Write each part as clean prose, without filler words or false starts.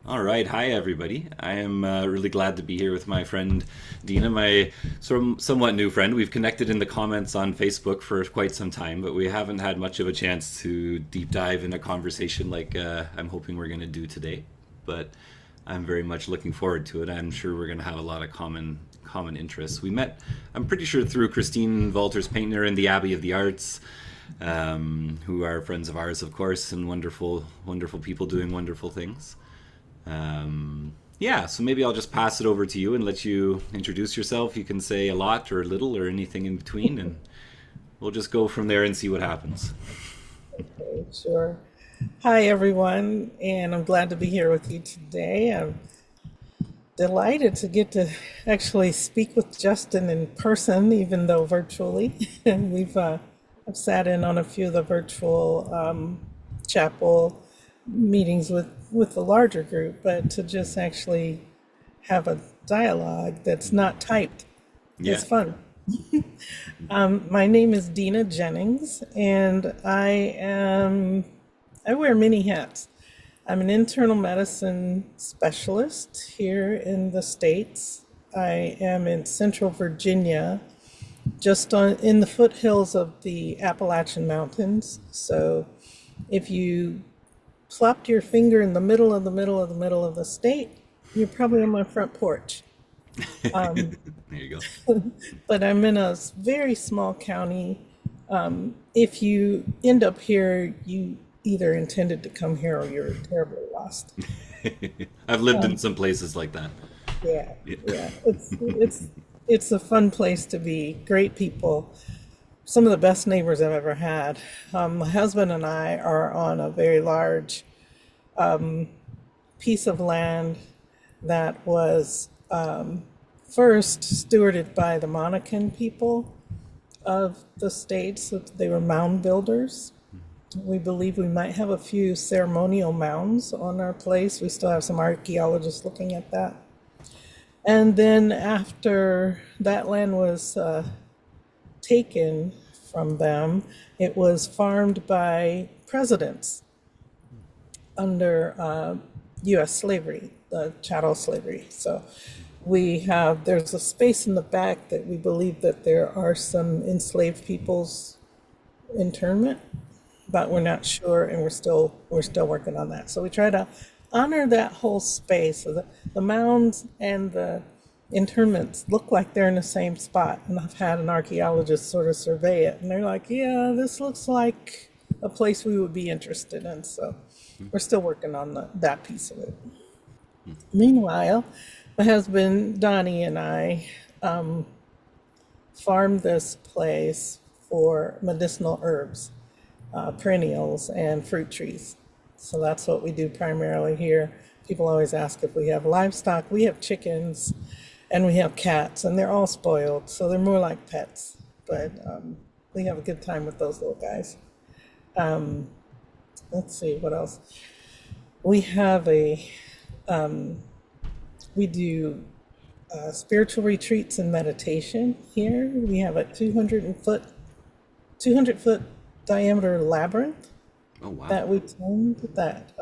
All right. Hi, everybody. I am really glad to be here with my friend Dena, my sort of somewhat new friend. We've connected in the comments on Facebook for quite some time, but we haven't had much of a chance to deep dive in a conversation like I'm hoping we're going to do today. But I'm very much looking forward to it. I'm sure we're going to have a lot of common interests. We met, I'm pretty sure, through Christine Walters Paintner in the Abbey of the Arts, who are friends of ours, of course, and wonderful people doing wonderful things. Yeah, so maybe I'll just pass it over to you and let you introduce yourself. You can say a lot or a little or anything in between, and we'll just go from there and see what happens. Okay, sure. Hi, everyone, and I'm glad to be here with you today. I'm delighted to get to actually speak with Justin in person, even though virtually. And I've sat in on a few of the virtual chapel meetings with the larger group, but to just actually have a dialogue that's not typed is Yeah. fun. My name is Dena Jennings, and I wear many hats. I'm an internal medicine specialist here in the States. I am in Central Virginia, just in the foothills of the Appalachian Mountains. So if you plopped your finger in the middle of the middle of the middle of the state, you're probably on my front porch. There you go. But I'm in a very small county. If you end up here, you either intended to come here or you're terribly lost. I've lived in some places like that. Yeah, Yeah. yeah. It's a fun place to be. Great people. Some of the best neighbors I've ever had. My husband and I are on a very large piece of land that was first stewarded by the Monacan people of the states. So they were mound builders. We believe we might have a few ceremonial mounds on our place. We still have some archaeologists looking at that. And then after that land was taken from them, it was farmed by presidents under U.S. slavery, the chattel slavery. So there's a space in the back that we believe that there are some enslaved people's internment, but we're not sure, and we're still working on that. So we try to honor that whole space. So the mounds and the internments look like they're in the same spot, and I've had an archaeologist sort of survey it, and they're like, "Yeah, this looks like a place we would be interested in." So we're still working on that piece of it. Meanwhile, my husband Donnie and I farm this place for medicinal herbs, perennials, and fruit trees. So that's what we do primarily here. People always ask if we have livestock. We have chickens and we have cats, and they're all spoiled, so they're more like pets. But we have a good time with those little guys. Let's see, what else? We have we do spiritual retreats and meditation here. We have a 200 foot diameter labyrinth Oh, wow. that we tend that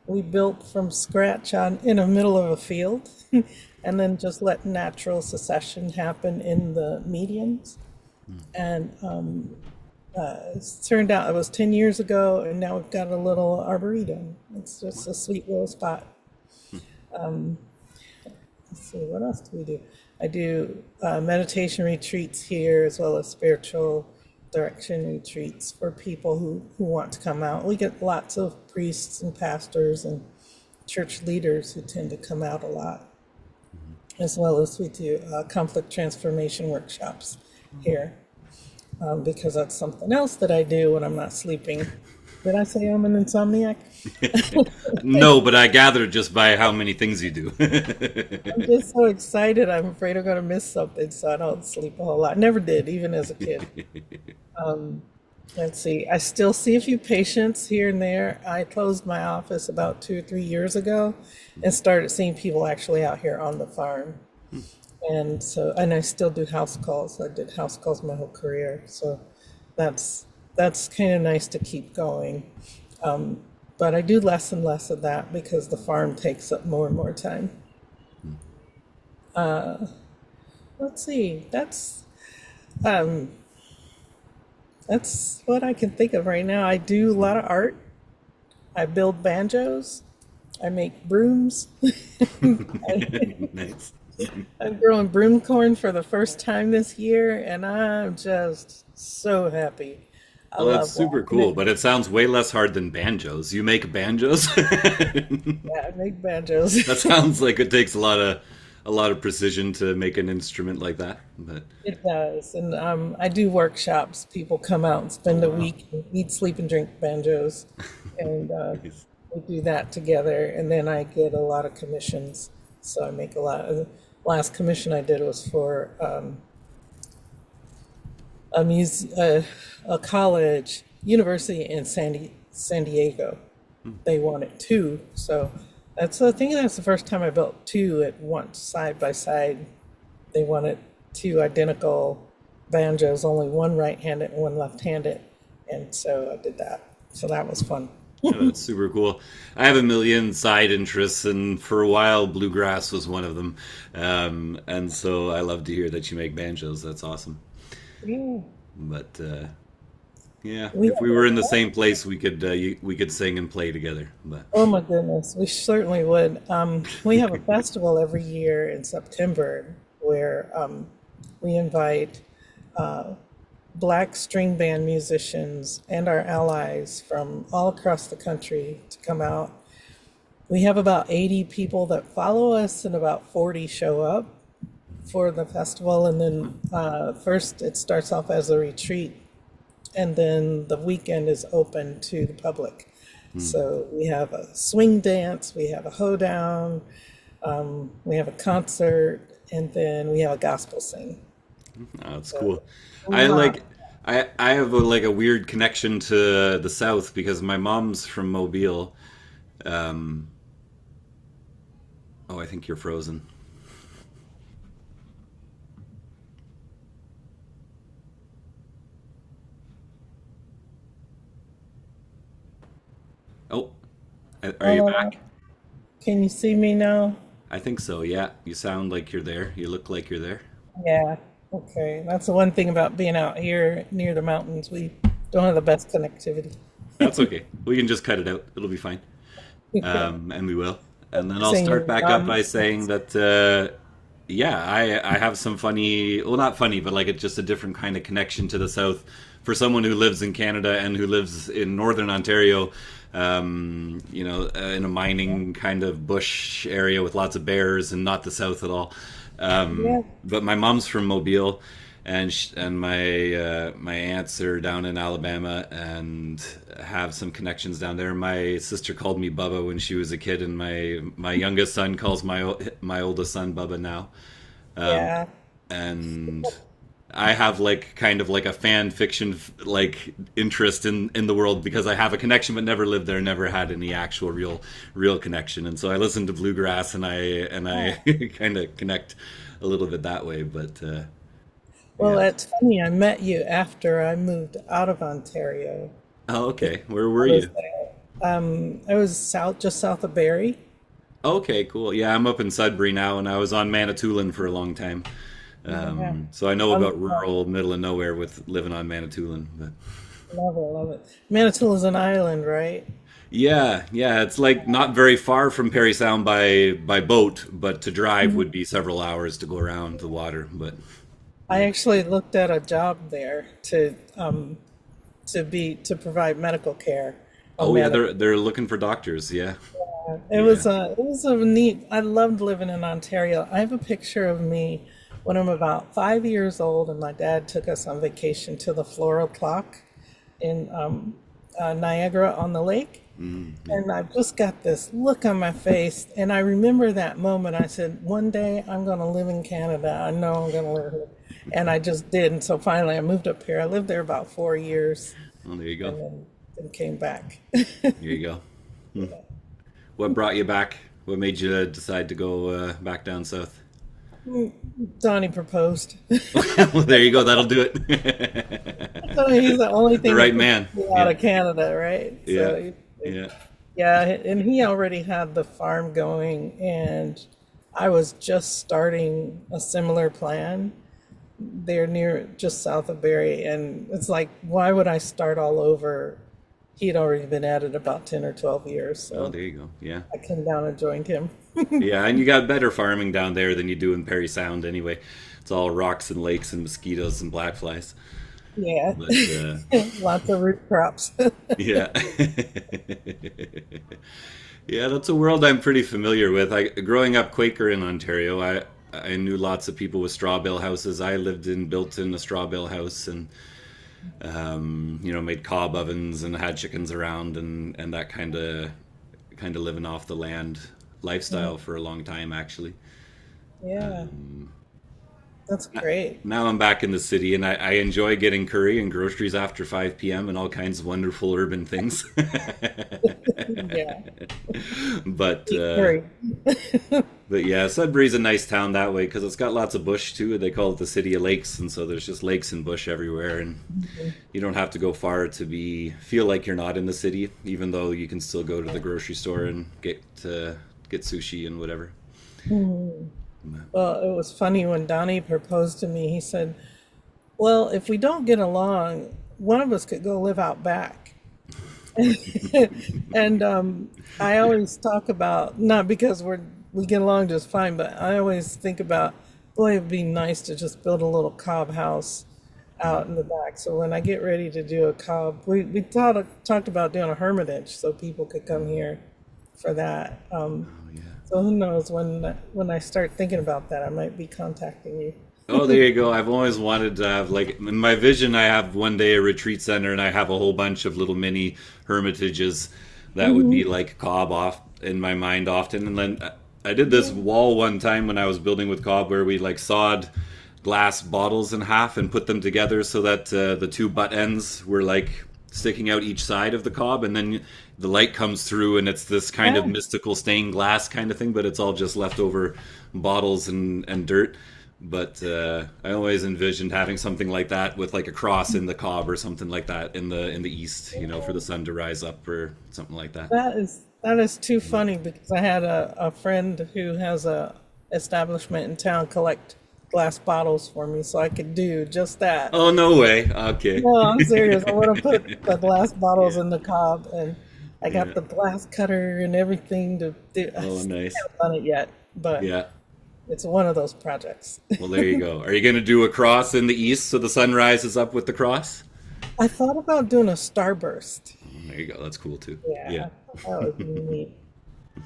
we built from scratch in the middle of a field, and then just let natural succession happen in the medians. And it's turned out it was 10 years ago, and now we've got a little arboretum. It's just a sweet little spot. Let's see, what else do we do? I do meditation retreats here, as well as spiritual direction retreats for people who want to come out. We get lots of priests and pastors and church leaders who tend to come out a lot, as well as we do conflict transformation workshops here, because that's something else that I do when I'm not sleeping. Did I say I'm an insomniac? No, but I gathered just by how many things you do. I'm just so excited. I'm afraid I'm going to miss something, so I don't sleep a whole lot. Never did, even as a kid. Let's see. I still see a few patients here and there. I closed my office about 2 or 3 years ago and started seeing people actually out here on the farm. And I still do house calls. I did house calls my whole career. So that's that's kind of nice to keep going. But I do less and less of that because the farm takes up more and more time. Let's see. Um, that's what I can think of right now. I do a lot of art. I build banjos. I make brooms. Nice. I'm growing broom corn for the first time this year, and I'm just so happy. I Well, that's love super walking cool, it. but it sounds way less hard than banjos. You make banjos? Yeah, I make banjos. That sounds like it takes a lot of precision to make an instrument like that. But It does, and I do workshops. People come out and oh spend a wow. week and eat, sleep, and drink banjos, and Nice. we do that together. And then I get a lot of commissions, so I make a lot. Last commission I did was for a college, university in San Diego. They wanted two, so I think that's the first time I built two at once, side by side. They wanted two identical banjos, only one right-handed and one left-handed, and so I did that. So that was fun. Oh, that's super cool. I have a million side interests, and for a while, bluegrass was one of them. And so I love to hear that you make banjos. That's awesome. Yeah. But yeah, We if have we were in the a same place, we could sing and play together. But Oh my goodness, we certainly would. We have a festival every year in September where we invite black string band musicians and our allies from all across the country to come out. We have about 80 people that follow us, and about 40 show up for the festival. And then first it starts off as a retreat, and then the weekend is open to the public. So we have a swing dance, we have a hoedown, we have a concert, and then we have a gospel sing. oh, it's So cool. a I lot. like. I have like a weird connection to the South because my mom's from Mobile. Um, oh, I think you're frozen. Oh, are you Uh, back? can you see me now? I think so. Yeah, you sound like you're there. You look like you're there. Yeah. Okay. That's the one thing about being out here near the mountains. We don't have the best connectivity. That's okay. We can just cut it out. It'll be fine. Okay. And we will. And then I'll start Singing back up by saying that, yeah, I have some funny, well, not funny, but like it's just a different kind of connection to the South for someone who lives in Canada and who lives in Northern Ontario, in a mining kind of bush area with lots of bears and not the South at all. Yeah. But my mom's from Mobile, and my aunts are down in Alabama and have some connections down there. My sister called me Bubba when she was a kid, and my youngest son calls my oldest son Bubba now. Yeah. And I have like kind of like a fan fiction like interest in the world because I have a connection but never lived there, never had any actual real connection, and so I listen to bluegrass and I kind of connect a little bit that way. But Well, yeah. that's funny. I met you after I moved out of Ontario. Oh, okay. Where were I was you? I was just south of Barrie. Okay, cool. Yeah, I'm up in Sudbury now, and I was on Manitoulin for a long time. Yeah. So I know I about rural middle of nowhere with living on Manitoulin. But love it, love it. Manitoulin is an island, right? yeah, yeah, it's like not very far from Parry Sound by boat, but to drive would be several hours to go around the water. But I actually looked at a job there to provide medical care on oh yeah, Manitoulin. they're looking for doctors. Yeah, yeah. It was a neat. I loved living in Ontario. I have a picture of me when I'm about 5 years old, and my dad took us on vacation to the Floral Clock in Niagara on the lake. Yeah. And I've just got this look on my face, and I remember that moment. I said, "One day I'm going to live in Canada. I know I'm going to live here," and I just did. And so finally, I moved up here. I lived there about 4 years, Well, there you go. and then came back. There you go. What brought you back? What made you decide to go back down south? Donnie proposed. Well, there you go. That'll do it. So he's the only The thing that right could man. get me out Yeah, of Canada, right? yeah, So yeah. Yeah, and he already had the farm going, and I was just starting a similar plan. They're near just south of Barrie, and it's like, why would I start all over? He'd already been at it about 10 or 12 years, Oh, so there you go. Yeah. I came down and joined him. Yeah, and you got better farming down there than you do in Perry Sound anyway. It's all rocks and lakes and mosquitoes and black flies. Yeah, But lots of root crops. yeah. Yeah, that's a world I'm pretty familiar with. I growing up Quaker in Ontario, I knew lots of people with straw bale houses. I lived in built in a straw bale house and made cob ovens and had chickens around and that kind of living off the land lifestyle for a long time actually. Yeah, that's great. Now I'm back in the city and I enjoy getting curry and groceries after 5 p.m. and all kinds of wonderful urban things. Yeah, but eat uh, curry. but yeah, Sudbury's a nice town that way because it's got lots of bush too. They call it the city of lakes, and so there's just lakes and bush everywhere, and you don't have to go far to be feel like you're not in the city, even though you can still go to the grocery store and get sushi and whatever. Well, it was funny when Donnie proposed to me. He said, "Well, if we don't get along, one of us could go live out back." And I always talk about, not because we get along just fine, but I always think about, boy, it'd be nice to just build a little cob house out in the back. So when I get ready to do a cob, we talked about doing a hermitage so people could come here for that. Oh yeah. So who knows, when I start thinking about that, I might be contacting you. Oh, there you go. I've always wanted to have, like, in my vision, I have one day a retreat center and I have a whole bunch of little mini hermitages that would be like cob off in my mind often. And then I did this wall one time when I was building with cob where we like sawed glass bottles in half and put them together so that the two butt ends were like sticking out each side of the cob, and then the light comes through and it's this kind of Yeah. mystical stained glass kind of thing, but it's all just leftover bottles and dirt. But I always envisioned having something like that with like a cross in the cob or something like that in the east, for the sun to rise up or something like that. That is too funny because I had a friend who has a establishment in town collect glass bottles for me, so I could do just that. Oh, no way. Okay. No, I'm serious. I want to put the glass bottles Yeah. in the cob, and I got Yeah. the glass cutter and everything to do. I Oh, still nice. haven't done it yet, but Yeah. it's one of those projects. Well, there you go. Are you going to do a cross in the east so the sun rises up with the cross? I thought about doing a starburst. There you go. That's cool too. Yeah. Yeah, that would be neat.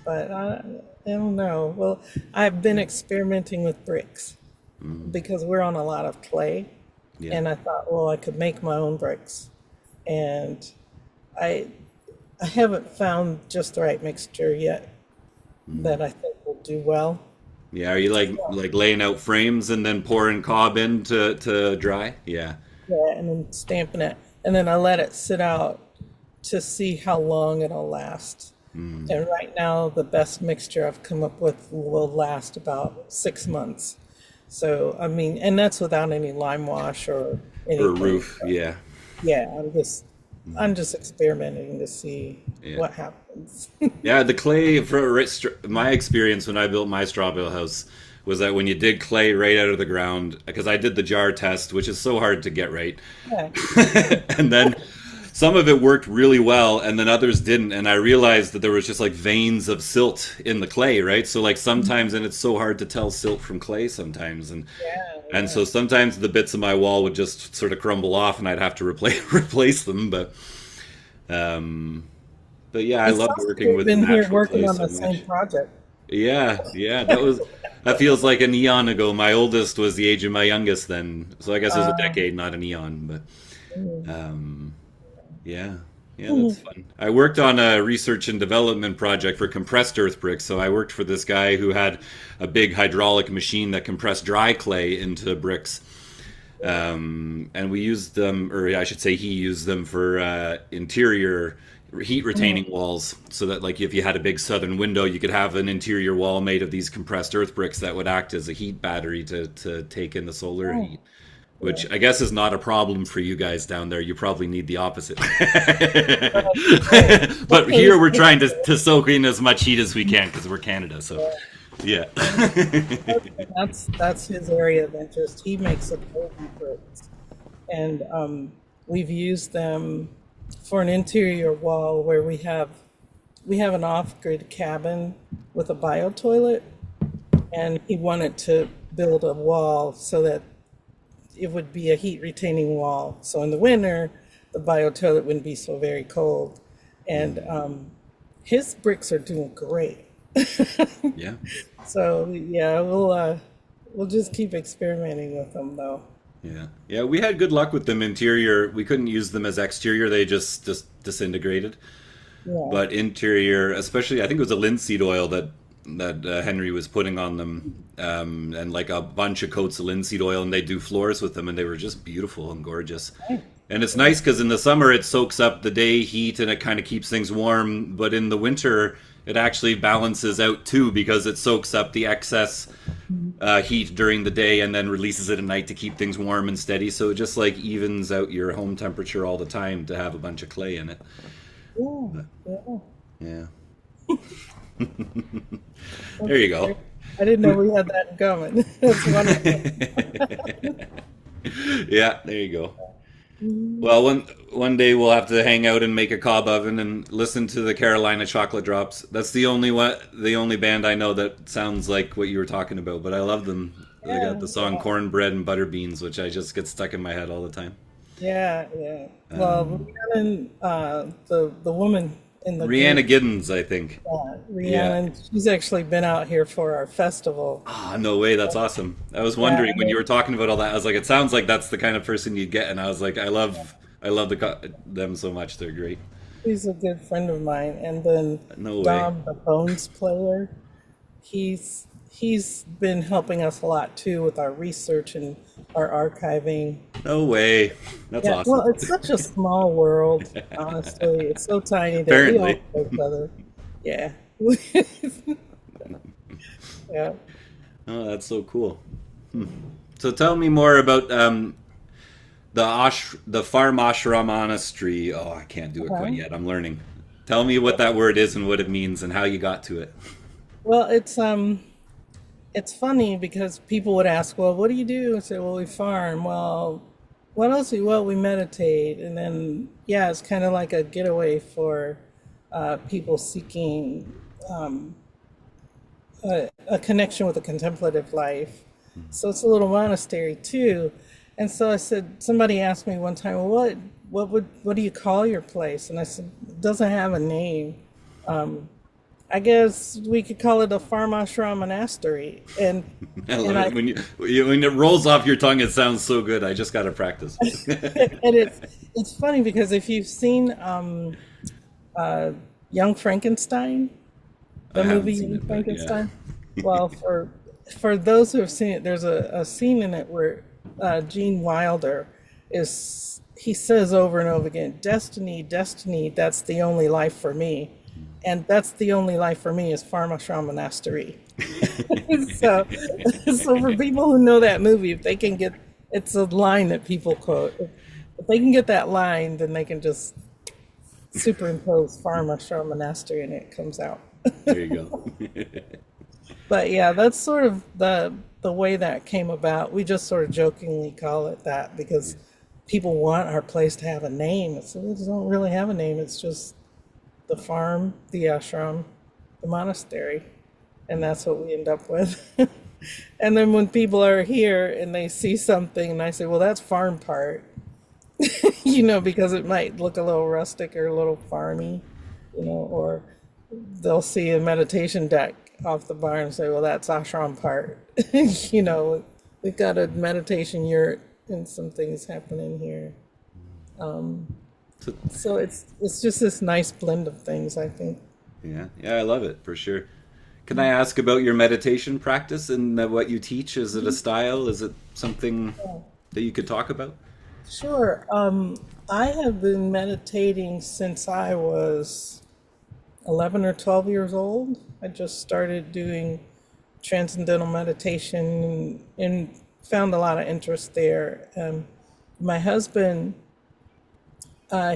But I don't know. Well, I've been experimenting with bricks because we're on a lot of clay, Yeah. and I thought, well, I could make my own bricks, and I I haven't found just the right mixture yet that I think will do well. Yeah. Are you like laying out frames and then pouring cob in to dry? Yeah. Yeah, and then stamping it, and then I let it sit out to see how long it'll last. And right now, the best mixture I've come up with will last about 6 months. So, I mean, and that's without any lime wash or Or anything. roof. Yeah. Yeah, I'm just experimenting to see Yeah. what happens. Yeah, the clay my experience when I built my straw bale house was that when you dig clay right out of the ground, because I did the jar test, which is so hard to get right, Yeah. and then some of it worked really well, and then others didn't, and I realized that there was just like veins of silt in the clay, right? So like sometimes, and it's so hard to tell silt from clay sometimes, Yeah, and yeah. so sometimes the bits of my wall would just sort of crumble off, and I'd have to replace replace them, um, but yeah, I It's loved awesome working we've with been here natural working clay on so the same much. project. Yeah, yeah, that feels like an eon ago. My oldest was the age of my youngest then, so I guess it was a decade, not an eon. But yeah, yeah, that's fun. I worked on a research and development project for compressed earth bricks. So I worked for this guy who had a big hydraulic machine that compressed dry clay into bricks. And we used them, or I should say, he used them for interior heat retaining walls, so that like if you had a big southern window, you could have an interior wall made of these compressed earth bricks that would act as a heat battery to take in the solar heat. which I guess is not a problem for you guys down there. You probably need the opposite. But here we're trying to soak in as much heat as we can because we're Canada. So, yeah. That's his area of interest. He makes adobe bricks, and we've used them for an interior wall where we have an off-grid cabin with a bio toilet, and he wanted to build a wall so that it would be a heat retaining wall. So in the winter, the bio toilet wouldn't be so very cold. And his bricks are doing great. Yeah. So yeah, we'll just keep experimenting with them though. Yeah. Yeah, we had good luck with them interior. We couldn't use them as exterior. They just disintegrated. Yeah. But interior, especially, I think it was a linseed oil that Henry was putting on them, and like a bunch of coats of linseed oil, and they do floors with them, and they were just beautiful and gorgeous. And it's nice because in the summer it soaks up the day heat and it kind of keeps things warm, but in the winter it actually balances out too because it soaks up the excess heat during the day and then releases it at night to keep things warm and steady. So it just like evens out your home temperature all the time to have a bunch of clay in it. Yeah. Yeah. There you go. I didn't know we had that in common. That's wonderful. Yeah, there you go. Well, one day we'll have to hang out and make a cob oven and listen to the Carolina Chocolate Drops. That's the only band I know that sounds like what you were talking about. But I love them. They got the song "Cornbread and Butter Beans," which I just get stuck in my head all the time. Yeah. Well, Rhiannon, the woman in the Rhiannon Giddens, I think. Rhiannon, she's actually been out here for our festival. Ah, no way, that's awesome. I was wondering when you were talking about all that. I was like, it sounds like that's the kind of person you'd get, and I was like, I love them so much. They're great. He's a good friend of mine, and then No way. Dom, the bones player, he's been helping us a lot too with our research and our archiving. No way. That's awesome. Well, it's such a small world, honestly. It's so tiny that Apparently. we all know each other. Yeah. Yeah. Oh, that's so cool. So tell me more about the farm ashram monastery. Oh, I can't do it quite yet. I'm learning. Tell me what that word is and what it means and how you got to it. Well, it's funny because people would ask, well, what do you do? I say, well, we farm. Well, what else do we? Well, we meditate. And then, yeah, it's kind of like a getaway for people seeking a connection with a contemplative life. So it's a little monastery too. And so I said, somebody asked me one time, well, what do you call your place? And I said, it doesn't have a name. I guess we could call it a farm ashram monastery. And when it rolls off your tongue, it sounds so good. I just got to practice. And it's funny because if you've seen Young Frankenstein, the movie Young Frankenstein, well, for those who have seen it, there's a scene in it where Gene Wilder he says over and over again, "Destiny, destiny, that's the only life for me." And that's the only life for me is Farm Ashram Monastery. so for people who know that movie, if they can get, it's a line that people quote. If they can get that line, then they can just superimpose Farm Ashram Monastery and it comes out. There you go. But yeah, that's sort of the way that came about. We just sort of jokingly call it that because people want our place to have a name. So we just don't really have a name. It's just the farm, the ashram, the monastery, and that's what we end up with. And then when people are here and they see something and I say, well, that's farm part, because it might look a little rustic or a little farmy, or they'll see a meditation deck off the bar and say, well, that's ashram part. We've got a meditation yurt and some things happening here. So it's just this nice blend of things, I think. Yeah, I love it for sure. Can I ask about your meditation practice and what you teach? Is it a style? Is it something that you could talk about? Sure. I have been meditating since I was 11 or 12 years old. I just started doing transcendental meditation in found a lot of interest there. My husband,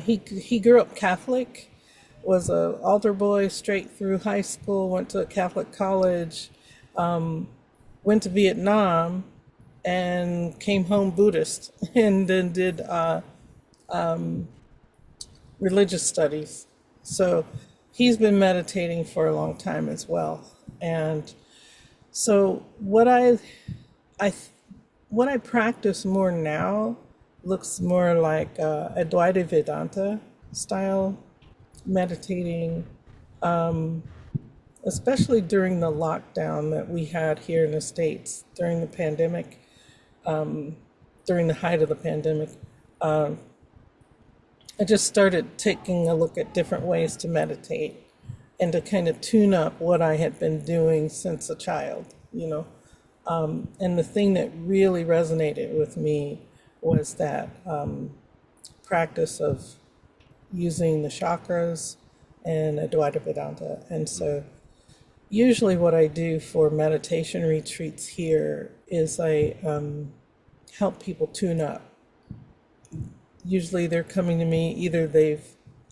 he grew up Catholic, was a altar boy straight through high school, went to a Catholic college, went to Vietnam, and came home Buddhist, and then did religious studies. So he's been meditating for a long time as well. And so I what I practice more now looks more like Advaita Vedanta style meditating, especially during the lockdown that we had here in the States during the pandemic, during the height of the pandemic. I just started taking a look at different ways to meditate and to kind of tune up what I had been doing since a child, you know. And the thing that really resonated with me was that practice of using the chakras and Advaita Vedanta. And so usually what I do for meditation retreats here is I help people tune up. Usually they're coming to me, either they've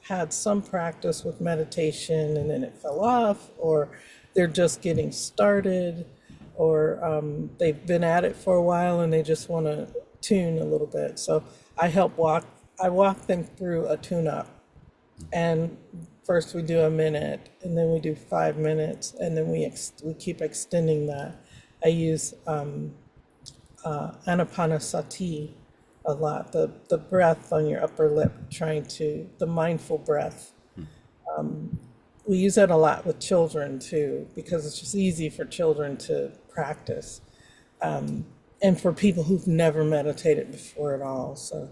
had some practice with meditation and then it fell off, or they're just getting started, or they've been at it for a while and they just want to tune a little bit. So I walk them through a tune-up. And first we do a minute, and then we do 5 minutes, and then we keep extending that. I use anapanasati a lot, the breath on your upper lip, the mindful breath. We use that a lot with children too, because it's just easy for children to practice, and for people who've never meditated before at all. So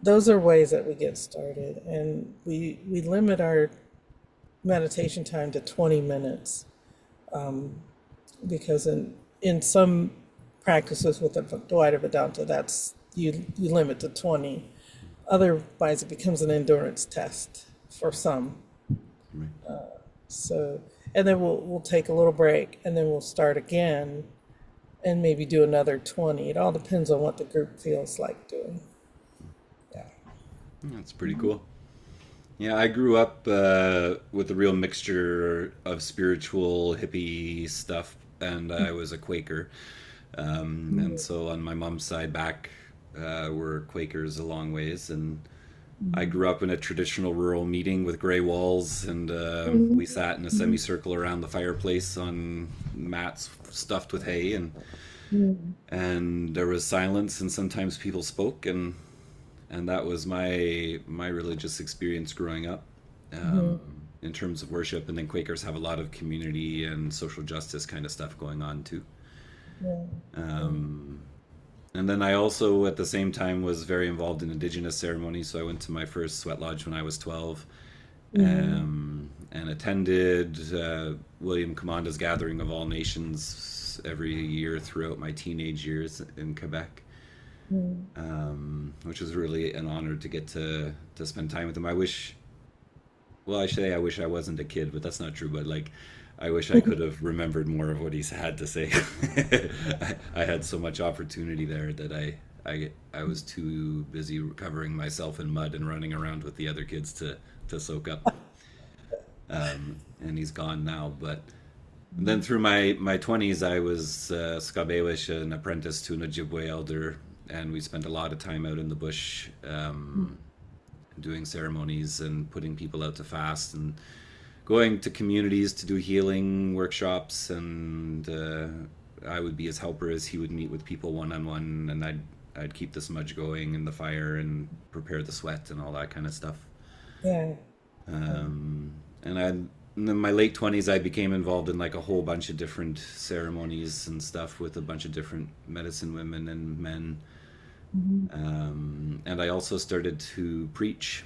those are ways that we get started, and we limit our meditation time to 20 minutes, because in some practices with the Advaita Vedanta, that's you limit to 20. Otherwise, it becomes an endurance test for some. Right. And then we'll take a little break, and then we'll start again, and maybe do another 20. It all depends on what the group feels like doing. Yeah. That's pretty cool. Yeah, I grew up with a real mixture of spiritual hippie stuff, and I was a Quaker. And so on my mom's side back, were Quakers a long ways, and I grew up in a traditional rural meeting with gray walls, and we sat in a semicircle around the fireplace on mats stuffed with hay, and there was silence, and sometimes people spoke, and that was my religious experience growing up, in terms of worship. And then Quakers have a lot of community and social justice kind of stuff going on too. And then I also, at the same time, was very involved in Indigenous ceremonies. So I went to my first sweat lodge when I was 12, and attended William Commanda's Gathering of All Nations every year throughout my teenage years in Quebec, which was really an honor to get to spend time with him. I wish I wasn't a kid, but that's not true. But like, I wish I could have remembered more of what he's had to say. I had so much opportunity there that I was too busy covering myself in mud and running around with the other kids to soak up. And he's gone now. But then through my 20s, I was Skabewish, an apprentice to an Ojibwe elder, and we spent a lot of time out in the bush, doing ceremonies and putting people out to fast, and going to communities to do healing workshops, and I would be his helper as he would meet with people one-on-one, and I'd keep the smudge going in the fire and prepare the sweat and all that kind of stuff. Yeah. And in my late 20s, I became involved in like a whole bunch of different ceremonies and stuff with a bunch of different medicine women and men. And I also started to preach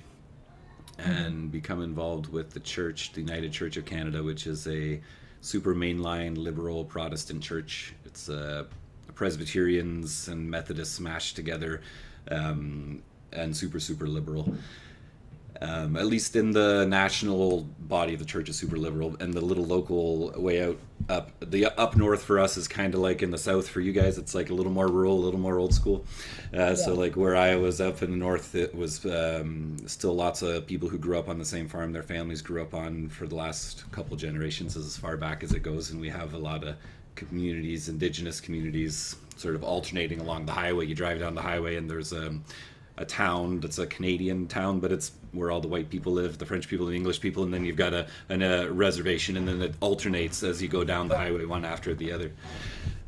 and become involved with the church, the United Church of Canada, which is a super mainline liberal Protestant church. It's Presbyterians and Methodists smashed together, and super liberal. At least in the national body of the church is super liberal, and the little local way out up north for us is kind of like in the south for you guys. It's like a little more rural, a little more old school. So Yeah. like where I was up in the north, it was still lots of people who grew up on the same farm their families grew up on for the last couple generations, as far back as it goes, and we have a lot of communities, indigenous communities, sort of alternating along the highway. You drive down the highway, and there's a town that's a Canadian town, but it's where all the white people live, the French people, the English people, and then you've got a reservation, and then it alternates as you go down the highway one after the other.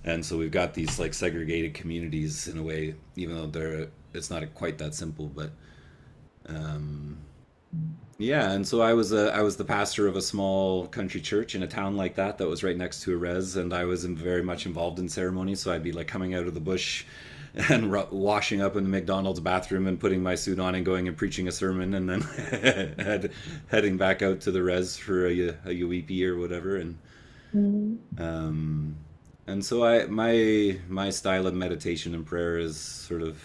And so we've got these like segregated communities in a way, even though it's not quite that simple. But yeah, and so I was the pastor of a small country church in a town like that that was right next to a res, and I was very much involved in ceremonies. So I'd be like coming out of the bush and washing up in the McDonald's bathroom and putting my suit on and going and preaching a sermon, and then heading back out to the res for a UEP or whatever. Mhm. And so my style of meditation and prayer is sort of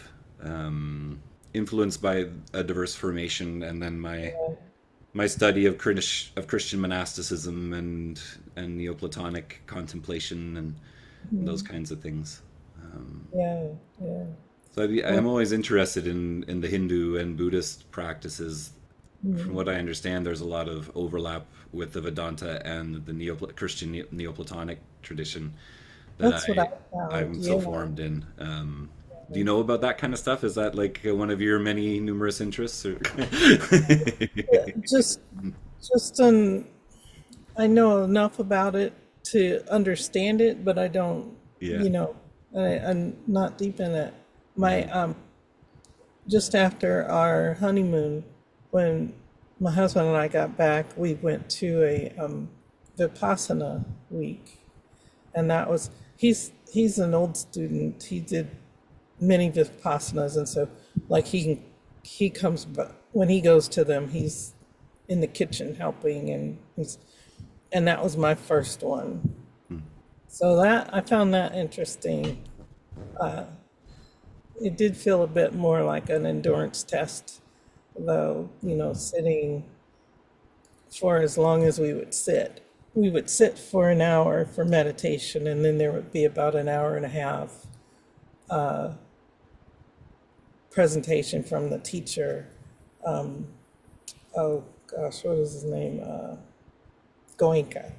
influenced by a diverse formation, and then my study of Christian monasticism and Neoplatonic contemplation and those kinds of things. Yeah, yeah. So I'm always interested in the Hindu and Buddhist practices. From Mhm. what I understand, there's a lot of overlap with the Vedanta and the Christian Neoplatonic tradition that That's what I found. I'm so Yeah. formed in. Do you know about that kind of stuff? Is that like one of your many numerous interests? Or Just, just I know enough about it to understand it, but I don't, Yeah. you know, I'm not deep in it. My, Hmm. just after our honeymoon, when my husband and I got back, we went to a Vipassana week, and that was he's an old student. He did many Vipassanas, and so like he comes, but when he goes to them, he's in the kitchen helping, and that was my first one. So that I found that interesting. It did feel a bit more like an endurance test, though, sitting for as long as we would sit. We would sit for an hour for meditation, and then there would be about an hour and a half presentation from the teacher. Oh gosh, what is his name? Goenka.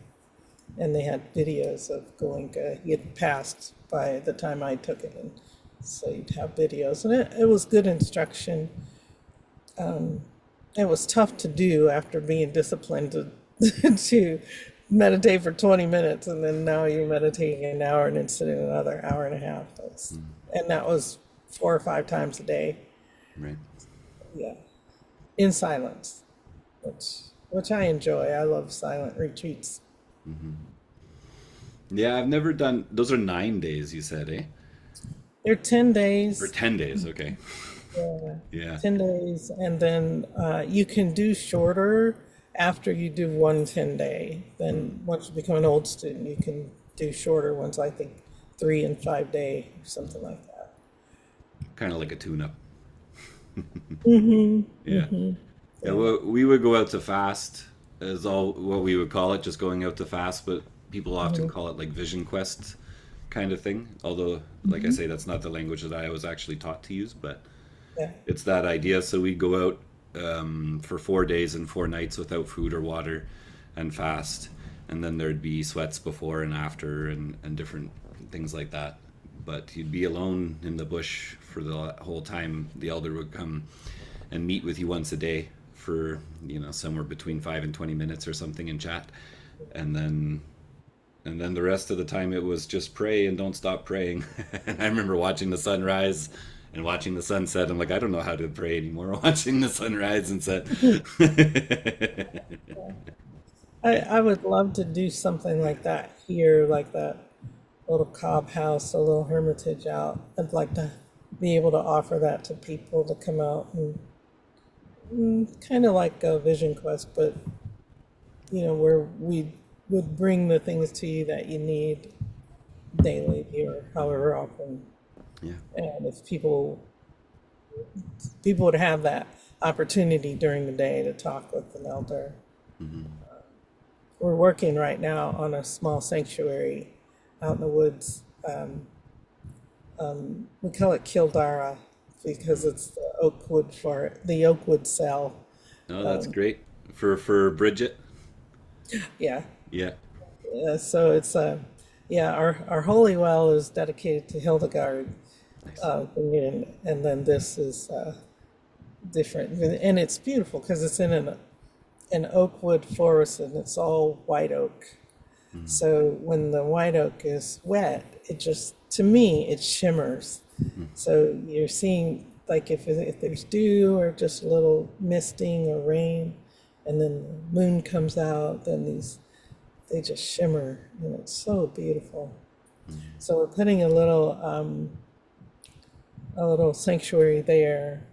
And they had videos of Goenka. He had passed by the time I took it, and so you'd have videos, and it was good instruction. It was tough to do after being disciplined to to meditate for 20 minutes, and then now you're meditating an hour and then sitting another hour and a half. And that was 4 or 5 times a day. Right. Yeah, in silence, which I enjoy. I love silent retreats. Yeah, I've never done. Those are 9 days, you said, eh? They're 10 Or days. 10 days? Okay. Yeah, Yeah. 10 days, and then you can do shorter after you do one 10 day. Then once you become an old student, you can do shorter ones, I think 3 and 5 day or something like that. Kind of like a tune-up. Yeah. Yeah, Yeah. well, we would go out to fast is all what we would call it, just going out to fast, but people often call it like vision quest kind of thing. Although, like I say, that's not the language that I was actually taught to use, but Yeah. it's that idea. So we'd go out for 4 days and 4 nights without food or water and fast. And then there'd be sweats before and after and different things like that. But you'd be alone in the bush for the whole time. The elder would come and meet with you once a day for, somewhere between 5 and 20 minutes or something and chat. And then the rest of the time it was just pray and don't stop praying. And I remember watching the sunrise and watching the sunset. I'm like, I don't know how to pray anymore. Watching the sunrise and set. I would love to do something like that here, like that little cob house, a little hermitage out. I'd like to be able to offer that to people to come out and kind of like a vision quest, but where we would bring the things to you that you need daily or however often. Yeah. And if people people would have that opportunity during the day to talk with an elder. We're working right now on a small sanctuary out in the woods. We call it Kildara because it's the oak wood cell. Oh, that's great for Brigit. Yeah. Yeah. So it's our holy well is dedicated to Hildegard, Nice. and then this is different, and it's beautiful because it's in an oak wood forest, and it's all white oak. So when the white oak is wet, to me, it shimmers. So you're seeing, like, if there's dew or just a little misting or rain, and then the moon comes out, then they just shimmer, and it's so beautiful. So we're putting a little sanctuary there.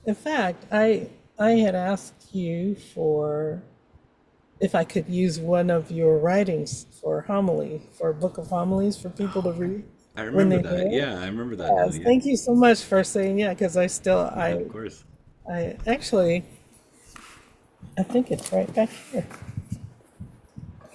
In fact, I had asked you if I could use one of your writings for a book of homilies for people to read. I when remember they that. do it. Yeah, I remember that now. Yes, Yeah. thank you so much for saying because Of course. I actually, I think it's right back here.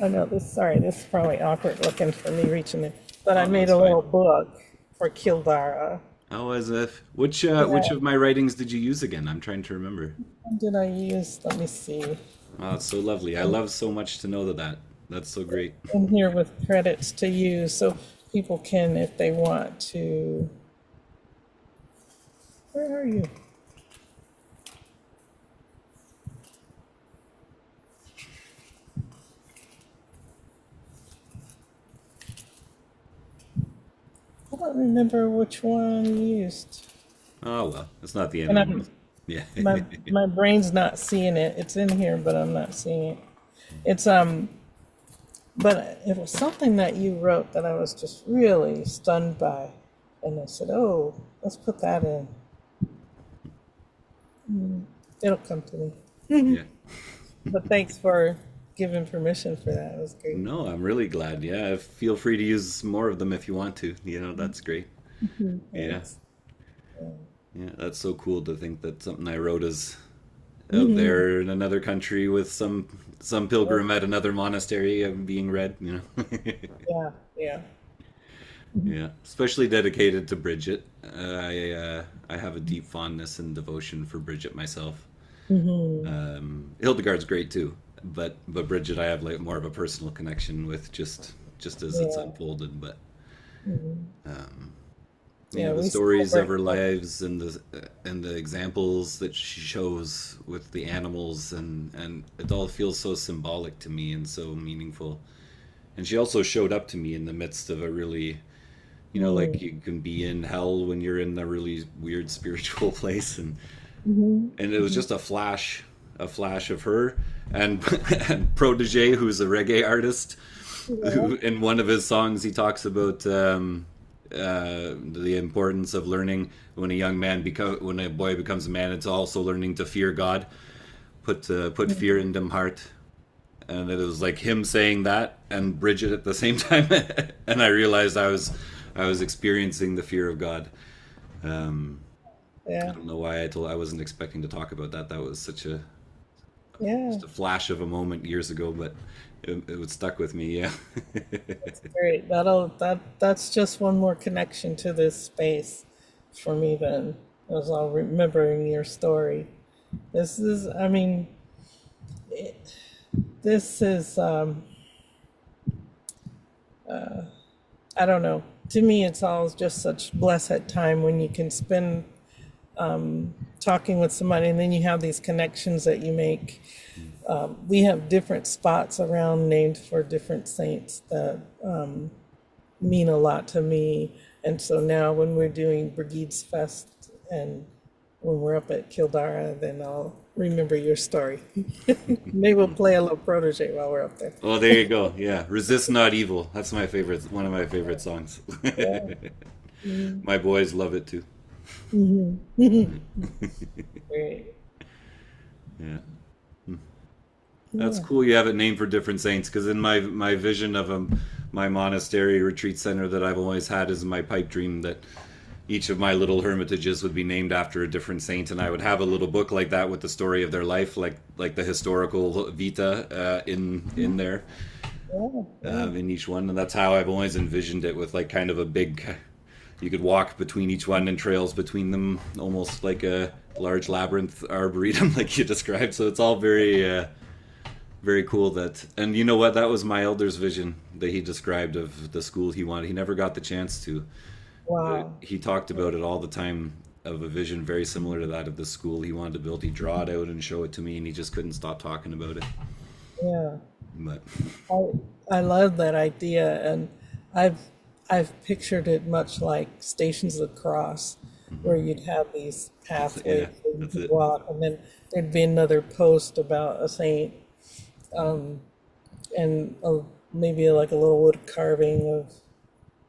Oh no, this is probably awkward looking for me reaching it. But I Oh, made that's a little fine. book for Kildara. Oh, as if which of my writings did you use again? I'm trying to remember. What did I use? Let me see. Oh, it's so lovely. I love so much to know that. That's so great. In here with credits to use, so people can, if they want to. Where are you? I don't remember which one you used. Oh well, it's not the end And of I'm, it. Yeah. my brain's not seeing it. It's in here, but I'm not seeing it. It's but it was something that you wrote that I was just really stunned by, and I said, "Oh, let's put that in." It'll come to me. Yeah. But thanks for giving permission for that. It was great. No, I'm really glad. Yeah, feel free to use more of them if you want to. That's great. Yeah. Thanks. Yeah, that's so cool to think that something I wrote is out there in another country with some pilgrim at another monastery being read. Yeah, yeah. Yeah, especially dedicated to Brigit. I have a deep fondness and devotion for Brigit myself. Hildegard's great too, but Brigit I have like more of a personal connection with just as it's Yeah. unfolded. But Yeah, the we stories of celebrate. her lives and the examples that she shows with the animals and it all feels so symbolic to me and so meaningful. And she also showed up to me in the midst of a really, like you can be in hell when you're in a really weird spiritual place, and it was just a flash of her and, and Protege, who's a reggae artist, who in one of his songs he talks about the importance of learning when when a boy becomes a man, it's also learning to fear God, put fear in them heart. And it was like him saying that and Brigit at the same time, and I realized I was experiencing the fear of God. I Yeah, don't know why I wasn't expecting to talk about that. That was such yeah. just a flash of a moment years ago, but it was stuck with me. Yeah. Great. That's just one more connection to this space for me then, as I'm remembering your story. This is, I mean, this is, I don't know. To me, it's all just such blessed time when you can spend talking with somebody, and then you have these connections that you make. We have different spots around named for different saints that mean a lot to me. And so now when we're doing Brigid's Fest and when we're up at Kildara, then I'll remember your story. Maybe we'll play a little protege while we're up there. Oh, there you go. Yeah, resist not evil. That's my favorite. One of my favorite songs. My boys love it too. Great. Yeah. That's cool. You have it named for different saints because in my vision of my monastery retreat center that I've always had is my pipe dream that each of my little hermitages would be named after a different saint, and I would have a little book like that with the story of their life, like the historical vita in there, in each one. And that's how I've always envisioned it, with like kind of a big, you could walk between each one and trails between them, almost like a large labyrinth arboretum, like you described. So it's all very very cool. That, and you know what, that was my elder's vision that he described of the school he wanted. He never got the chance to. Wow. He talked about it all the time, of a vision very similar to that of the school he wanted to build. He'd draw it out and show it to me, and he just couldn't stop talking about it. Yeah. But I love that idea, and I've pictured it much like Stations of the Cross, where you'd have these pathways that you could walk, and then there'd be another post about a saint, and maybe like a little wood carving of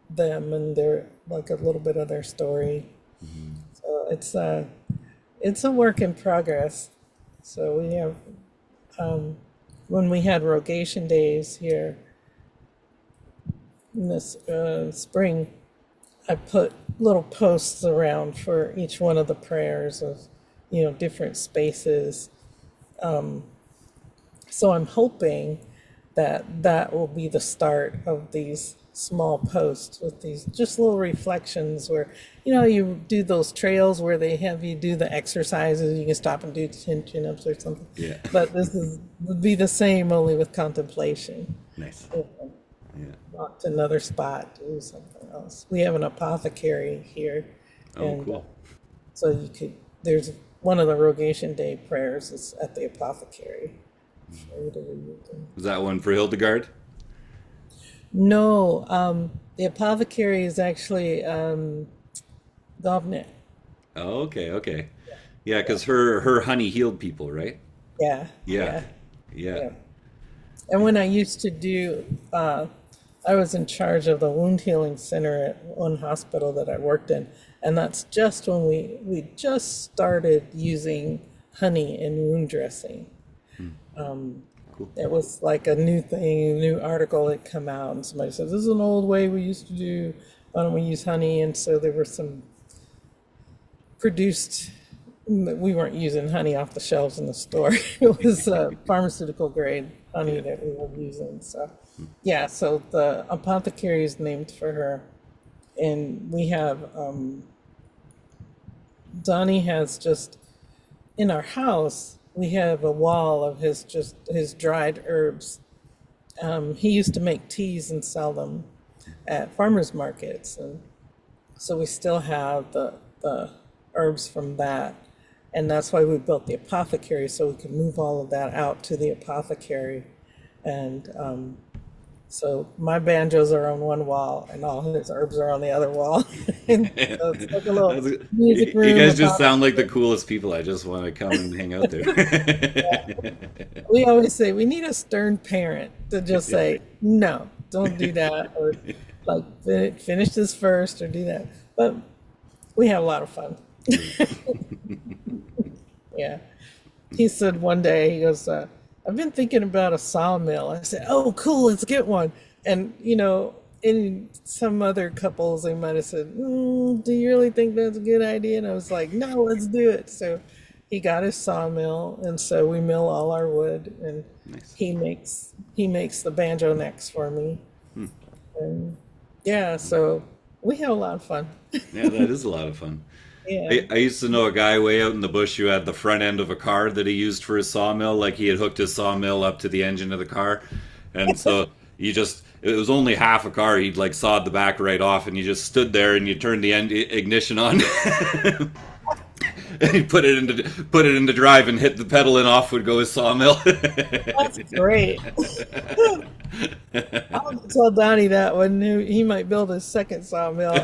them and their, like a little bit of their story. So it's a work in progress. So we have, when we had rogation days here in this spring, I put little posts around for each one of the prayers of, different spaces. So I'm hoping that will be the start of these small posts with these just little reflections where, you do those trails where they have you do the exercises. You can stop and do chin-ups or something. Yeah. But would be the same, only with contemplation. nice. Yeah. Walk to another spot, do something else. We have an apothecary here. Oh, And cool. so there's one of the Rogation Day prayers is at the apothecary. For you to read them. Was that one for Hildegard? No, the apothecary is actually Govnet. Oh, okay. Yeah, because her honey healed people, right? Yeah, Yeah. yeah. And when I used to do, I was in charge of the wound healing center at one hospital that I worked in, and that's just when we just started using honey in wound dressing. Cool. It was like a new thing, a new article had come out, and somebody said, "This is an old way we used to do. Why don't we use honey?" And so there were some produced. We weren't using honey off the shelves in the store. It was pharmaceutical grade honey that we were using. So, yeah. So the apothecary is named for her, and we have Donnie has just in our house. We have a wall of his dried herbs. He used to make teas and sell them at farmers markets, and so we still have the herbs from that, and that's why we built the apothecary, so we could move all of that out to the apothecary. And so my banjos are on one wall, and all his herbs are on the other wall. And so it's like a little music room. You guys just sound like the coolest people. I just want to come and hang out there. We always say we need a stern parent to just say, no, don't do that, or like finish this first, or do that. But we have a lot of fun. Yeah. He said one day, he goes, I've been thinking about a sawmill. I said, oh, cool, let's get one. And, in some other couples, they might have said, do you really think that's a good idea? And I was like, no, let's do it. So he got his sawmill, and so we mill all our wood, and Nice. he makes the banjo necks for me. And yeah, so we have a lot of fun. Yeah, that is a lot of fun. Yeah. I used to know a guy way out in the bush who had the front end of a car that he used for his sawmill. Like, he had hooked his sawmill up to the engine of the car, and so it was only half a car. He'd like sawed the back right off, and you just stood there and you turned the ignition on. And he put it into drive and hit the pedal, and off would go his sawmill. That's great. I'll tell Donnie that one. He might build his second sawmill.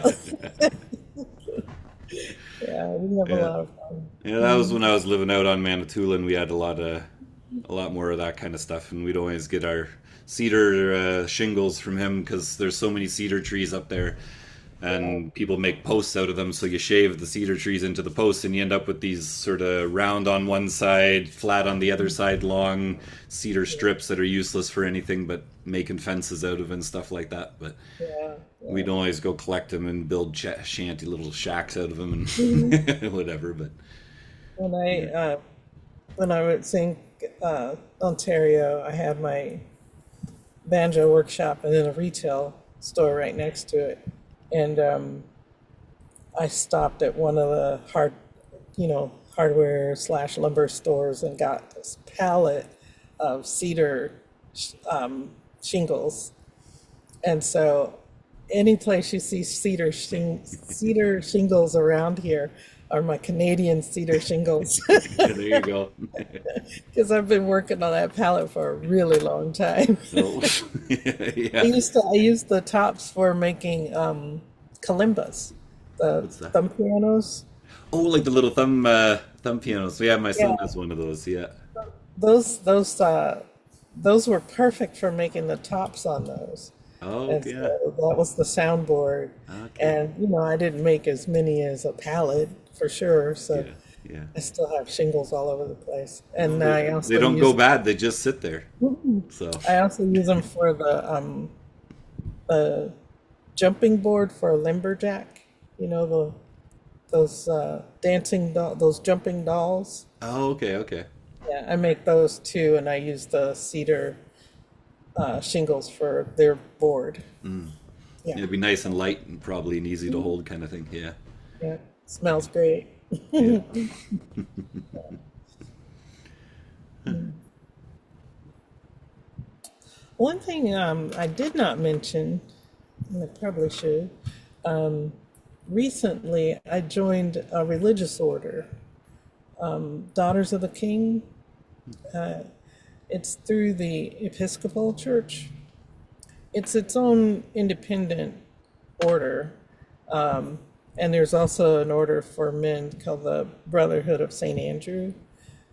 Yeah, we have a lot of fun. Yeah, that was when I was living out on Manitoulin. We had a lot more of that kind of stuff, and we'd always get our cedar shingles from him because there's so many cedar trees up there. and people make posts out of them. So you shave the cedar trees into the posts, and you end up with these sort of round on one side, flat on the other side, long cedar strips that are useless for anything but making fences out of and stuff like that. But yeah, we'd yeah. always go collect them and build shanty little shacks out of them Mhm. and whatever. But When yeah, I was in Ontario, I had my banjo workshop and then a retail store right next to it. And I stopped at one of the hardware slash lumber stores and got this pallet of cedar shingles. And so, any place you see cedar shingles around here are my Canadian cedar shingles there you go. because I've been working on that pallet for a really long time. So yeah, I used the tops for making kalimbas, the what's that? thumb pianos. Oh, like the little thumb pianos. Yeah, my son Yeah, has one of those. Yeah. those those uh, those were perfect for making the tops on those. Oh And yeah. so that was the soundboard. Okay. And I didn't make as many as a pallet for sure. So Yeah. Yeah. I still have shingles all over the place. Well, And they don't go bad. They just sit there. So. I also use them for the jumping board for a lumberjack. You know those those jumping dolls. Oh, okay. Okay. Yeah, I make those too, and I use the cedar shingles for their board. Yeah, Yeah, it'd be nice and light and probably and easy to hold kind of thing. Yeah. yeah, smells great. Yeah. One thing I did not mention, and I probably should, recently I joined a religious order, Daughters of the King. It's through the Episcopal Church. It's its own independent order. And there's also an order for men called the Brotherhood of St. Andrew.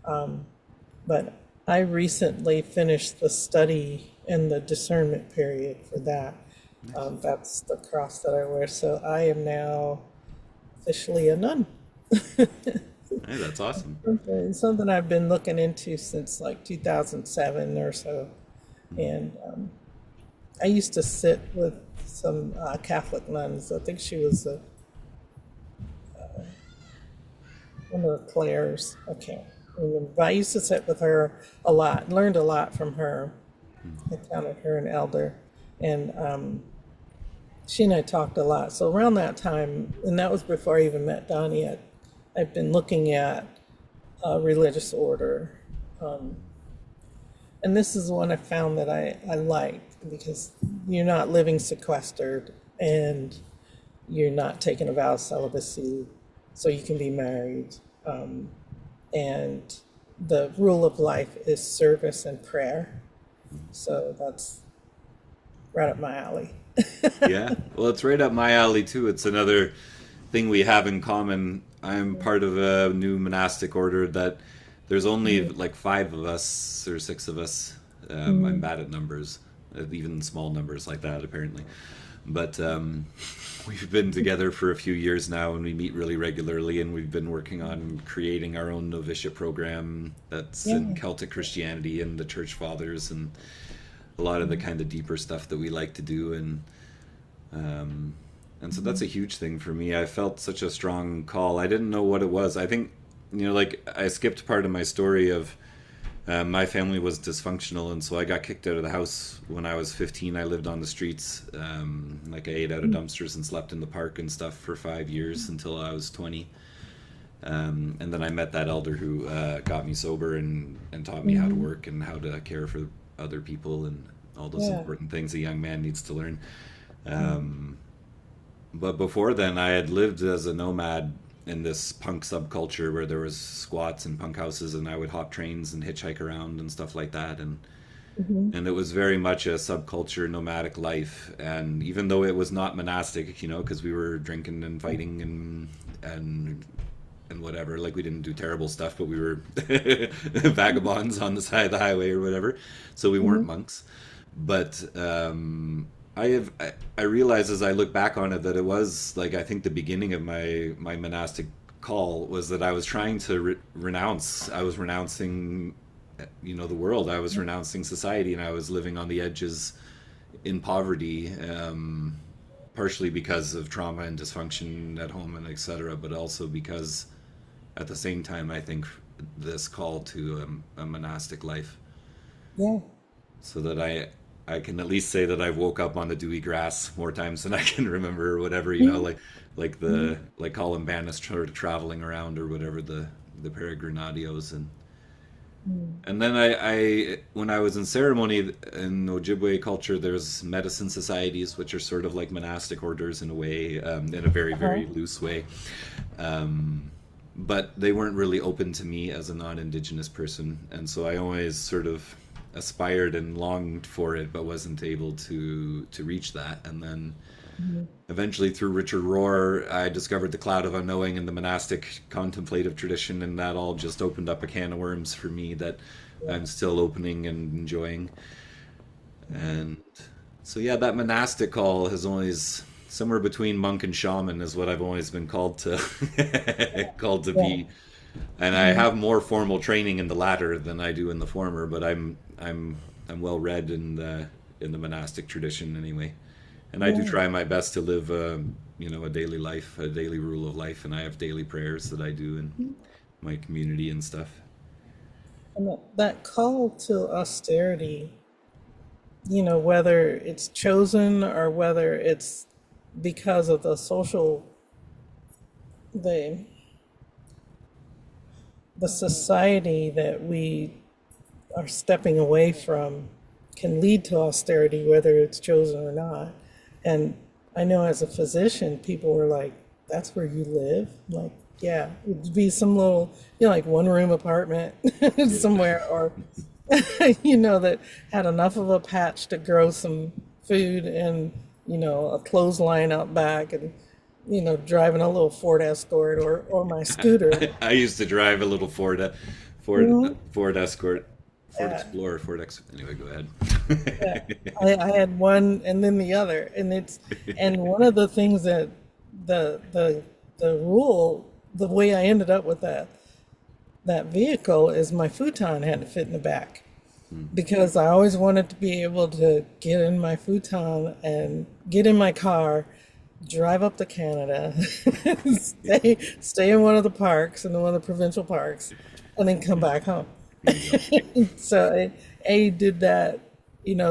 But I recently finished the study and the discernment period for that. That's the cross that I wear. So I am now officially a nun. Hey, that's awesome. It's something I've been looking into since like 2007 or so. And I used to sit with some Catholic nuns. I think she was one of the Claires. I can't remember. But I used to sit with her a lot, learned a lot from her. I counted her an elder. And she and I talked a lot. So around that time, and that was before I even met Donnie, I've been looking at a religious order. And this is one I found that I like because you're not living sequestered and you're not taking a vow of celibacy, so you can be married. And the rule of life is service and prayer. So that's right up my alley. Yeah. Well, it's right up my alley too. It's another thing we have in common. I'm part of a new monastic order that there's only like five of us or six of us. I'm bad at numbers, even small numbers like that, apparently. But we've been together for a few years now, and we meet really regularly. And we've been working on creating our own novitiate program that's Yeah. in Celtic Christianity and the Church Fathers, and a lot of the kind of deeper stuff that we like to do. And so that's a huge thing for me. I felt such a strong call. I didn't know what it was. I think, like I skipped part of my story of my family was dysfunctional, and so I got kicked out of the house when I was 15. I lived on the streets. Like I ate out of dumpsters and slept in the park and stuff for 5 years until I was 20. And then I met that elder who got me sober and taught me how to work and how to care for other people and all those Yeah. important things a young man needs to learn. But before then, I had lived as a nomad in this punk subculture where there was squats and punk houses, and I would hop trains and hitchhike around and stuff like that. And it was very much a subculture nomadic life. And even though it was not monastic, because we were drinking and fighting and whatever, like we didn't do terrible stuff, but we were vagabonds on the side of the highway or whatever. So we weren't monks. But I realize as I look back on it that it was like I think the beginning of my monastic call was that I was trying to renounce. I was renouncing, the world. I was renouncing society, and I was living on the edges in poverty, partially because of trauma and dysfunction at home and etc. But also because at the same time, I think this call to a monastic life, Yeah. so that I can at least say that I woke up on the dewy grass more times than I can remember, or whatever, like the like Colin Bannis sort of traveling around or whatever, the peregrinadios. And then I when I was in ceremony in Ojibwe culture, there's medicine societies, which are sort of like monastic orders in a way, in a very, Uh-huh. very loose way. But they weren't really open to me as a non-Indigenous person, and so I always sort of aspired and longed for it, but wasn't able to reach that. And then eventually, through Richard Rohr, I discovered the cloud of unknowing and the monastic contemplative tradition, and that all just opened up a can of worms for me that I'm still opening and enjoying. And so, yeah, that monastic call has always somewhere between monk and shaman is what I've always been called to called to Yeah. be. And I have more formal training in the latter than I do in the former, but I'm well read in the monastic tradition anyway. And I do Yeah. try my best to live a daily life, a daily rule of life, and I have daily prayers that I do in my community and stuff. And that call to austerity, whether it's chosen or whether it's because of the the society that we are stepping away from, can lead to austerity, whether it's chosen or not. And I know as a physician, people were like, "That's where you live?" Like, yeah, it'd be some little, like one room apartment somewhere, or that had enough of a patch to grow some food and, a clothesline out back, and, driving a little Ford Escort or my scooter. I used to drive a little Ford Escort, Ford Yeah, Explorer, Anyway, go yeah. ahead. I had one and then the other, and one of the things that the rule, the way I ended up with that vehicle is my futon had to fit in the back, because I always wanted to be able to get in my futon and get in my car, drive up to Canada, stay in one of the parks, in one of the provincial parks, and then come back home. There you go. So I did that,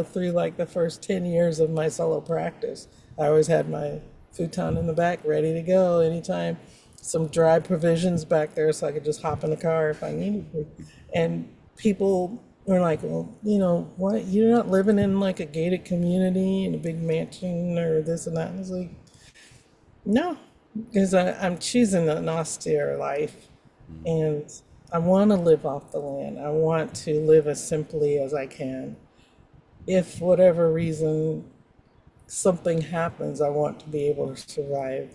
through like the first 10 years of my solo practice. I always had my futon in the back ready to go anytime. Some dry provisions back there so I could just hop in the car if I needed to. And people were like, "Well, what? You're not living in like a gated community in a big mansion or this and that." And I was like, "No, because I'm choosing an austere life, and I want to live off the land. I want to live as simply as I can. If for whatever reason something happens, I want to be able to survive,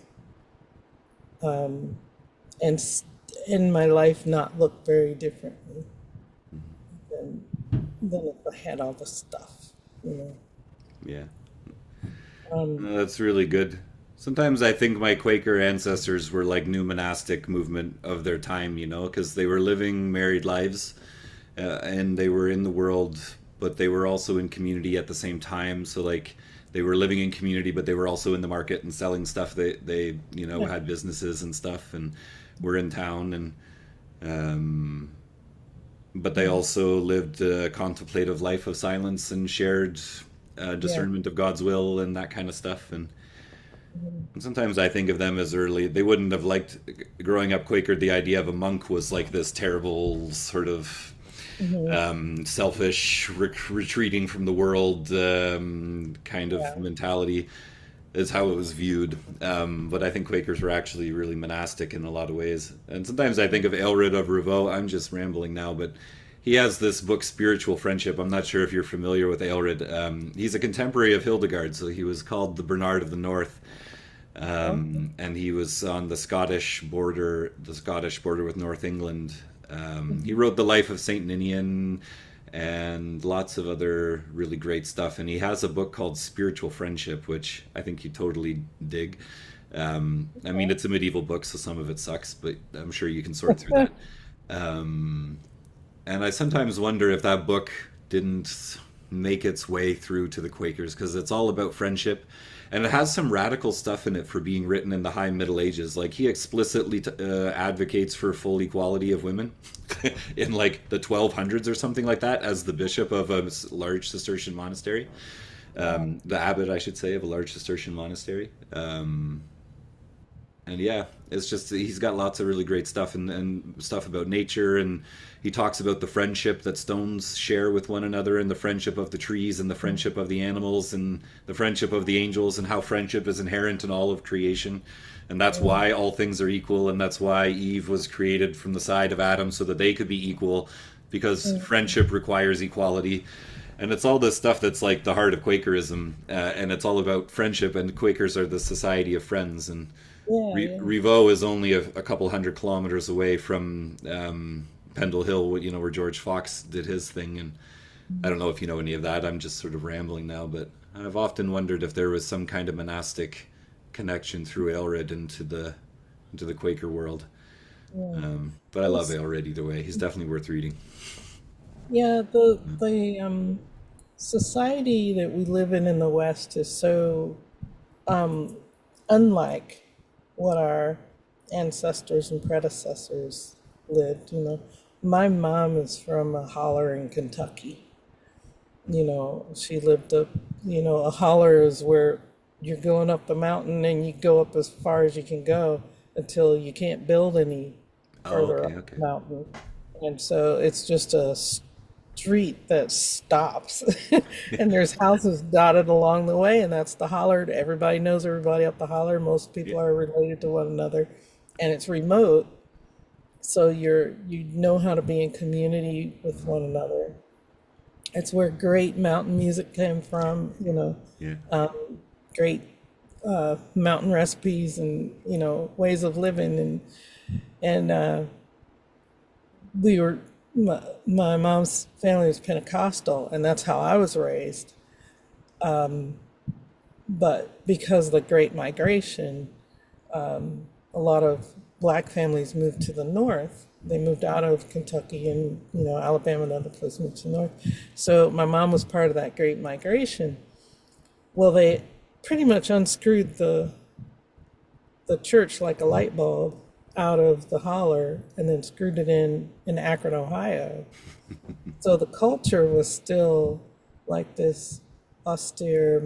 and in my life not look very differently than if I had all the stuff, you know." Yeah. Um, That's really good. Sometimes I think my Quaker ancestors were like new monastic movement of their time, because they were living married lives, and they were in the world, but they were also in community at the same time. So like they were living in community, but they were also in the market and selling stuff. They yeah, had businesses and stuff, and were in town, and um, but they also lived a contemplative life of silence and shared yeah, discernment of God's will and that kind of stuff. And sometimes I think of them as early. They wouldn't have liked growing up Quaker. The idea of a monk was like this terrible sort of hmm, selfish, retreating from the world kind of yeah, mentality. Is how it was viewed. But I think Quakers were actually really monastic in a lot of ways. And sometimes I think of Aelred of Ravoux. I'm just rambling now, but he has this book, Spiritual Friendship. I'm not sure if you're familiar with Aelred. He's a contemporary of Hildegard, so he was called the Bernard of the North. oh, And he was on the Scottish border with North England. He wrote the life of Saint Ninian, and lots of other really great stuff. And he has a book called Spiritual Friendship, which I think you totally dig. I mean, it's a medieval book, so some of it sucks, but I'm sure you can sort through that. Um, and I sometimes wonder if that book didn't make its way through to the Quakers, because it's all about friendship. And it has some radical stuff in it for being written in the high Middle Ages. Like, he explicitly advocates for full equality of women in like the 1200s or something like that, as the bishop of a large Cistercian monastery. The abbot, I should say, of a large Cistercian monastery. And yeah, it's just, he's got lots of really great stuff, and stuff about nature, and he talks about the friendship that stones share with one another, and the friendship of the trees, and the friendship of the animals, and the friendship of the angels, and how friendship is inherent in all of creation. And that's why all things are equal, and that's why Eve was created from the side of Adam, so that they could be equal, because friendship requires equality. And it's all this stuff that's like the heart of Quakerism, and it's all about friendship, and Quakers are the society of friends. And Rivaux is only a couple 100 kilometers away from Pendle Hill, you know, where George Fox did his thing. And I don't know if you know any of that. I'm just sort of rambling now, but I've often wondered if there was some kind of monastic connection through Aelred into the Quaker world. But I love Aelred either way. He's definitely worth reading. Yeah, the society that we live in the West is so unlike what our ancestors and predecessors lived. You know, my mom is from a holler in Kentucky. You know, she lived up. You know, a holler is where you're going up the mountain and you go up as far as you can go until you can't build any Oh, further okay, up okay. the mountain. And so it's just a street that stops and there's houses dotted along the way, and that's the holler. Everybody knows everybody up the holler. Most Yeah, people are related to one another, and it's remote, so you know how to be in community with one another. It's where great mountain music came from, you know, yeah, great mountain recipes and, you know, ways of living. And we were my mom's family was Pentecostal, and that's how I was raised. But because of the Great Migration, a lot of black families moved to the north. They moved out of Kentucky and, you know, Alabama and other places, moved to the north. So my mom was part of that Great Migration. Well, they pretty much unscrewed the church like a light bulb out of the holler and then screwed it in Akron, Ohio. So the culture was still like this austere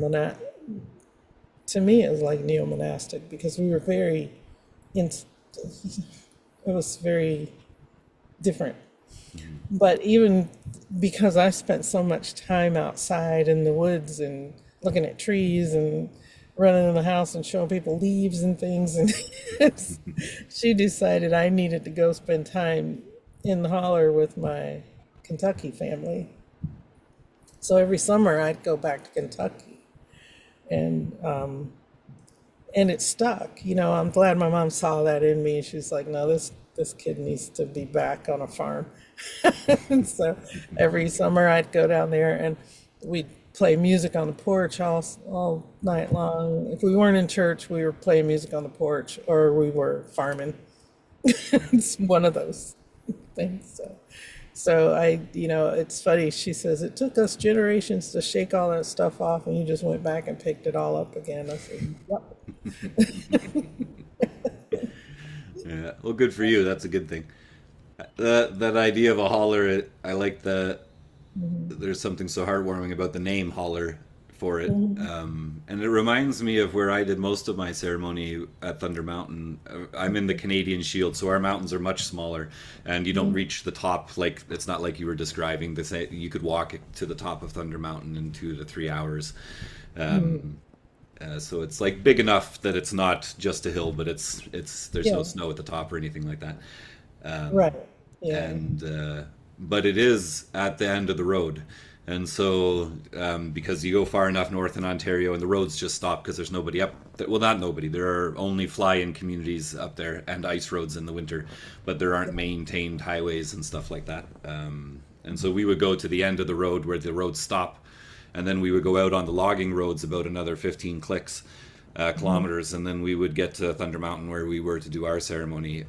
to me it was like neo-monastic, because we were very in, it was very different. But even because I spent so much time outside in the woods and looking at trees and running in the house and showing people leaves and things, and she decided I needed to go spend time in the holler with my Kentucky family. So every summer I'd go back to Kentucky, and it stuck. You know, I'm glad my mom saw that in me. She's like, no, this kid needs to be back on a farm. And so every summer I'd go down there and we'd play music on the porch all night long. If we weren't in church, we were playing music on the porch or we were farming. It's one of those things. So I, you know, it's funny. She says it took us generations to shake all that stuff off, and you just went back and picked it all up again. I said, yep. yeah. Well, good for you. That's a good thing. That idea of a holler, I like that. There's something so heartwarming about the name holler for it, and it reminds me of where I did most of my ceremony at Thunder Mountain. I'm in the Canadian Shield, so our mountains are much smaller, and you don't reach the top. Like, it's not like you were describing. This, you could walk to the top of Thunder Mountain in 2 to 3 hours. So it's like big enough that it's not just a hill, but it's there's no Yeah, snow at the top or anything like that. right. Yeah, And but it is at the end of the road, and so because you go far enough north in Ontario and the roads just stop because there's nobody up there. Well, not nobody, there are only fly-in communities up there and ice roads in the winter, but there aren't maintained highways and stuff like that. And so we would go to the end of the road where the roads stop, and then we would go out on the logging roads about another 15 kilometers, and then we would get to Thunder Mountain where we were to do our ceremony.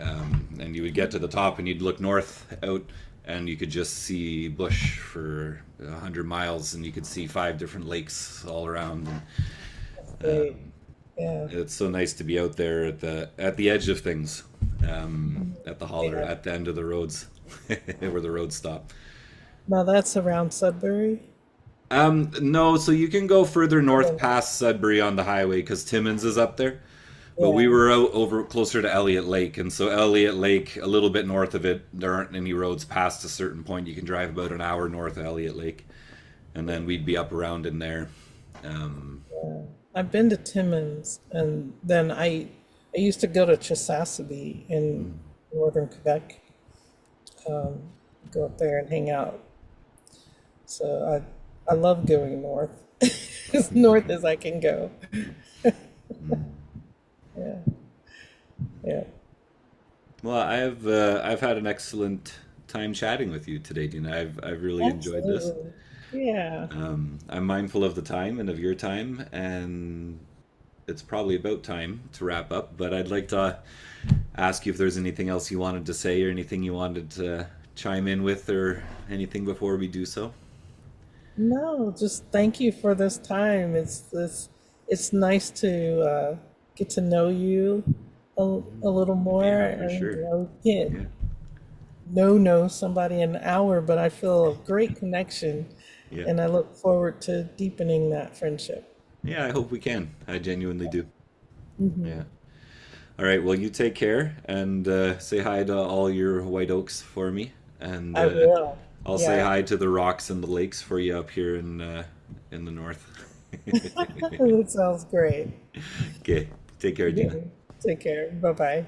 And you would get to the top, and you'd look north out, and you could just see bush for 100 miles, and you could see 5 different lakes all around. Great. Yeah. It's so nice to be out there at the edge of things, at the holler, Yeah. at the end of the roads, where the roads stop. Now that's around Sudbury. No, so you can go further north Yeah. past Sudbury on the highway because Timmins is up there. But we Yeah. were out over closer to Elliott Lake, and so Elliott Lake, a little bit north of it, there aren't any roads past a certain point. You can drive about an hour north of Elliott Lake, and then we'd be up around in there. Um, Yeah. I've been to Timmins, and then I used to go to Chisasibi in northern Quebec. Go up there and hang out. So I love going north, as north as I can go. Yeah, yeah. well, I've had an excellent time chatting with you today, Dina. I've really enjoyed this. Absolutely. Yeah. I'm mindful of the time and of your time, and it's probably about time to wrap up. But I'd like to ask you if there's anything else you wanted to say or anything you wanted to chime in with or anything before we do so. No, just thank you for this time. It's nice to get to know you a little more, Yeah, for and sure. we can't Yeah. know somebody in an hour, but I feel a great connection, Yeah. and I look forward to deepening that friendship. Yeah, I hope we can. I genuinely do. Yeah. All right. Well, you take care and say hi to all your white oaks for me, and I will. I'll say Yeah, hi to the rocks and the lakes for you up here in the north. that sounds great. Okay. Take care, Gina. Take care. Bye bye.